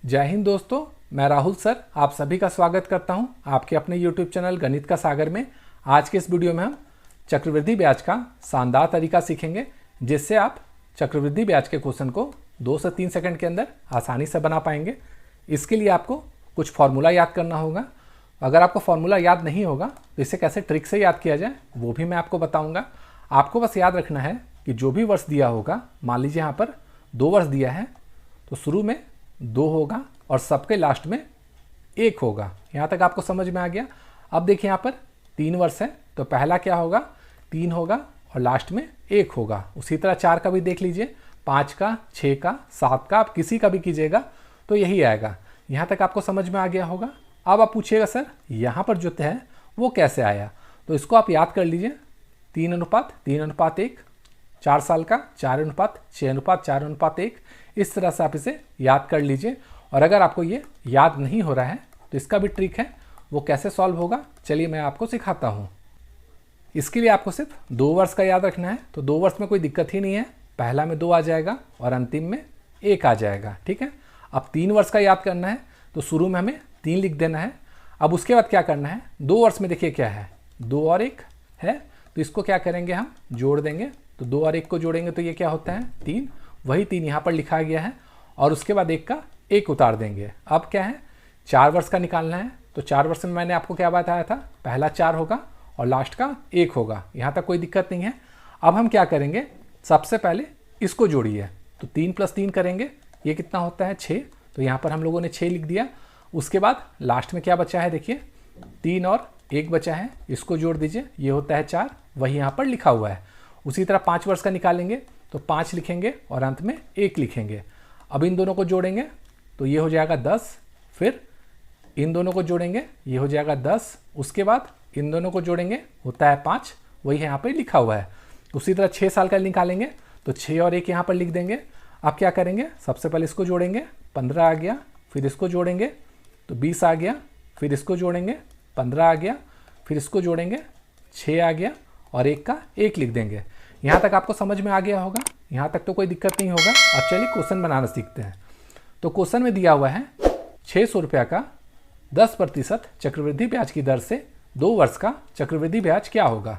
जय हिंद दोस्तों, मैं राहुल सर आप सभी का स्वागत करता हूं आपके अपने YouTube चैनल गणित का सागर में। आज के इस वीडियो में हम चक्रवृद्धि ब्याज का शानदार तरीका सीखेंगे, जिससे आप चक्रवृद्धि ब्याज के क्वेश्चन को 2 से 3 सेकंड के अंदर आसानी से बना पाएंगे। इसके लिए आपको कुछ फॉर्मूला याद करना होगा। अगर आपको फॉर्मूला याद नहीं होगा तो इसे कैसे ट्रिक से याद किया जाए वो भी मैं आपको बताऊँगा। आपको बस याद रखना है कि जो भी वर्ष दिया होगा, मान लीजिए यहाँ पर 2 वर्ष दिया है तो शुरू में 2 होगा और सबके लास्ट में 1 होगा। यहाँ तक आपको समझ में आ गया। अब देखिए यहाँ पर 3 वर्ष है तो पहला क्या होगा, 3 होगा और लास्ट में 1 होगा। उसी तरह 4 का भी देख लीजिए, 5 का, 6 का, 7 का, आप किसी का भी कीजिएगा तो यही आएगा। यहाँ तक आपको समझ में आ गया होगा। अब आप पूछिएगा सर यहाँ पर जो है वो कैसे आया, तो इसको आप याद कर लीजिए। 3:3:1, 4 साल का 4:6:4:1, इस तरह से आप इसे याद कर लीजिए। और अगर आपको ये याद नहीं हो रहा है तो इसका भी ट्रिक है, वो कैसे सॉल्व होगा चलिए मैं आपको सिखाता हूँ। इसके लिए आपको सिर्फ 2 वर्ष का याद रखना है। तो 2 वर्ष में कोई दिक्कत ही नहीं है, पहला में 2 आ जाएगा और अंतिम में 1 आ जाएगा, ठीक है। अब 3 वर्ष का याद करना है तो शुरू में हमें 3 लिख देना है। अब उसके बाद क्या करना है, 2 वर्ष में देखिए क्या है, 2 और 1 है तो इसको क्या करेंगे, हम जोड़ देंगे। तो 2 और 1 को जोड़ेंगे तो ये क्या होता है, 3। वही 3 यहाँ पर लिखा गया है और उसके बाद 1 का 1 उतार देंगे। अब क्या है, 4 वर्ष का निकालना है। तो 4 वर्ष में मैंने आपको क्या बताया था, पहला 4 होगा और लास्ट का 1 होगा। यहाँ तक कोई दिक्कत नहीं है। अब हम क्या करेंगे, सबसे पहले इसको जोड़िए। तो 3 + 3 करेंगे, ये कितना होता है, 6। तो यहाँ पर हम लोगों ने 6 लिख दिया। उसके बाद लास्ट में क्या बचा है, देखिए 3 और 1 बचा है, इसको जोड़ दीजिए, ये होता है 4। वही यहाँ पर लिखा हुआ है। उसी तरह 5 वर्ष का निकालेंगे तो 5 लिखेंगे और अंत में 1 लिखेंगे। अब इन दोनों को जोड़ेंगे तो ये हो जाएगा 10। फिर इन दोनों को जोड़ेंगे, ये हो जाएगा 10। उसके बाद इन दोनों को जोड़ेंगे, होता है 5। वही यहाँ पर लिखा हुआ है। उसी तरह 6 साल का निकालेंगे तो 6 और 1 यहाँ पर लिख देंगे। अब क्या करेंगे, सबसे पहले इसको जोड़ेंगे, 15 आ गया। फिर इसको जोड़ेंगे तो 20 आ गया। फिर इसको जोड़ेंगे, 15 आ गया। फिर इसको जोड़ेंगे, 6 आ गया और 1 का 1 लिख देंगे। यहाँ तक आपको समझ में आ गया होगा। यहाँ तक तो कोई दिक्कत नहीं होगा। अब चलिए क्वेश्चन बनाना सीखते हैं। तो क्वेश्चन में दिया हुआ है 600 रुपये का 10% चक्रवृद्धि ब्याज की दर से 2 वर्ष का चक्रवृद्धि ब्याज क्या होगा।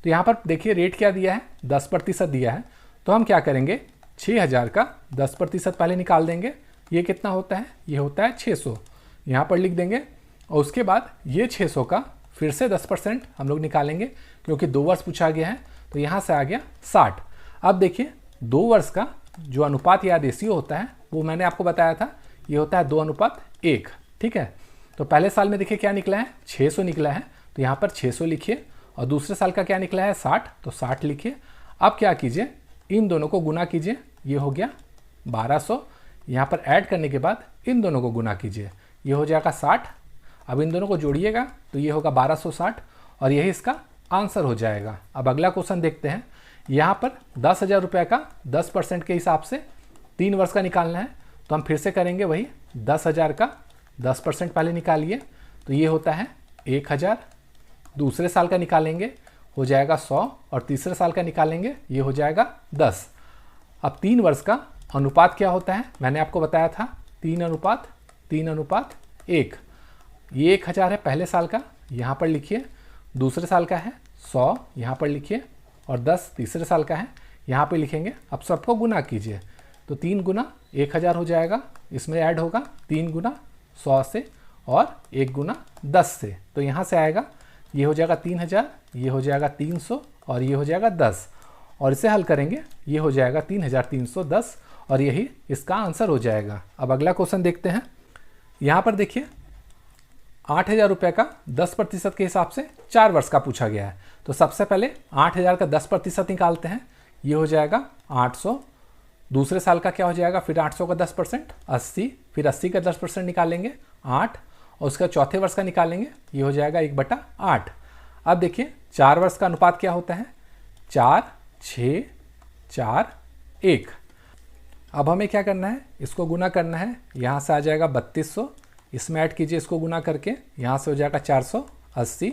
तो यहाँ पर देखिए रेट क्या दिया है, 10% दिया है। तो हम क्या करेंगे, 6000 का 10% पहले निकाल देंगे। ये कितना होता है, ये होता है 600, यहाँ पर लिख देंगे। और उसके बाद ये 600 का फिर से 10% हम लोग निकालेंगे, क्योंकि 2 वर्ष पूछा गया है। तो यहाँ से आ गया 60। अब देखिए 2 वर्ष का जो अनुपात या रेशियो होता है वो मैंने आपको बताया था, ये होता है 2:1, ठीक है। तो पहले साल में देखिए क्या निकला है, 600 निकला है। तो यहाँ पर 600 लिखिए। और दूसरे साल का क्या निकला है, 60, तो 60 लिखिए। अब क्या कीजिए, इन दोनों को गुना कीजिए, ये हो गया 1200। यहाँ पर ऐड करने के बाद इन दोनों को गुना कीजिए, ये हो जाएगा 60। अब इन दोनों को जोड़िएगा तो ये होगा 1260 और यही इसका आंसर हो जाएगा। अब अगला क्वेश्चन देखते हैं। यहाँ पर 10,000 रुपये का 10% के हिसाब से 3 वर्ष का निकालना है। तो हम फिर से करेंगे वही, 10,000 का 10% पहले निकालिए तो ये होता है 1000। दूसरे साल का निकालेंगे, हो जाएगा 100 और तीसरे साल का निकालेंगे, ये हो जाएगा 10। अब 3 वर्ष का अनुपात क्या होता है, मैंने आपको बताया था 3:1। ये 1000 है पहले साल का, यहाँ पर लिखिए। दूसरे साल का है 100, यहाँ पर लिखिए। और 10 तीसरे साल का है, यहाँ पे लिखेंगे। अब सबको गुना कीजिए तो 3 गुना 1000 हो जाएगा। इसमें ऐड होगा 3 गुना 100 से और 1 गुना 10 से। तो यहाँ से आएगा, ये हो जाएगा 3000, ये हो जाएगा 300 और ये हो जाएगा 10। और इसे हल करेंगे, ये हो जाएगा 3310 और यही इसका आंसर हो जाएगा। अब अगला क्वेश्चन देखते हैं। यहाँ पर देखिए 8000 रुपये का 10% के हिसाब से 4 वर्ष का पूछा गया है। तो सबसे पहले 8000 का 10% निकालते हैं, ये हो जाएगा 800। दूसरे साल का क्या हो जाएगा, फिर 800 का 10%, 80। फिर 80 का 10% निकालेंगे, 8। और उसका चौथे वर्ष का निकालेंगे, ये हो जाएगा 1/8। अब देखिए 4 वर्ष का अनुपात क्या होता है, 4, 6, 4, 1। अब हमें क्या करना है, इसको गुना करना है। यहाँ से आ जाएगा 3200, इसमें ऐड कीजिए इसको गुना करके, यहाँ से हो जाएगा 480।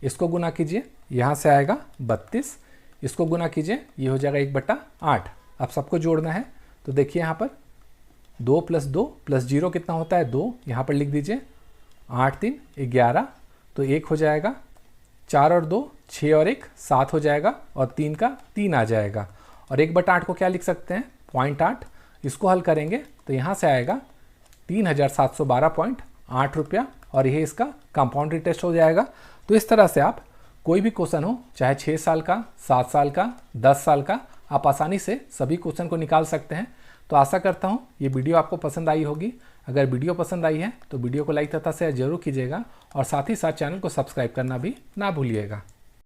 इसको गुना कीजिए, यहाँ से आएगा 32। इसको गुना कीजिए, ये हो जाएगा 1/8। अब सबको जोड़ना है तो देखिए यहाँ पर 2 + 2 + 0 कितना होता है 2, यहाँ पर लिख दीजिए। 8 3 11, तो 1 हो जाएगा। 4 और 2 6 और 1 7 हो जाएगा, और 3 का 3 आ जाएगा। और 1/8 को क्या लिख सकते हैं 0.8। इसको हल करेंगे तो यहाँ से आएगा 3712.8 रुपया, और यह इसका कंपाउंड इंटरेस्ट हो जाएगा। तो इस तरह से आप कोई भी क्वेश्चन हो, चाहे 6 साल का, 7 साल का, 10 साल का, आप आसानी से सभी क्वेश्चन को निकाल सकते हैं। तो आशा करता हूँ ये वीडियो आपको पसंद आई होगी। अगर वीडियो पसंद आई है तो वीडियो को लाइक तथा शेयर जरूर कीजिएगा, और साथ ही साथ चैनल को सब्सक्राइब करना भी ना भूलिएगा।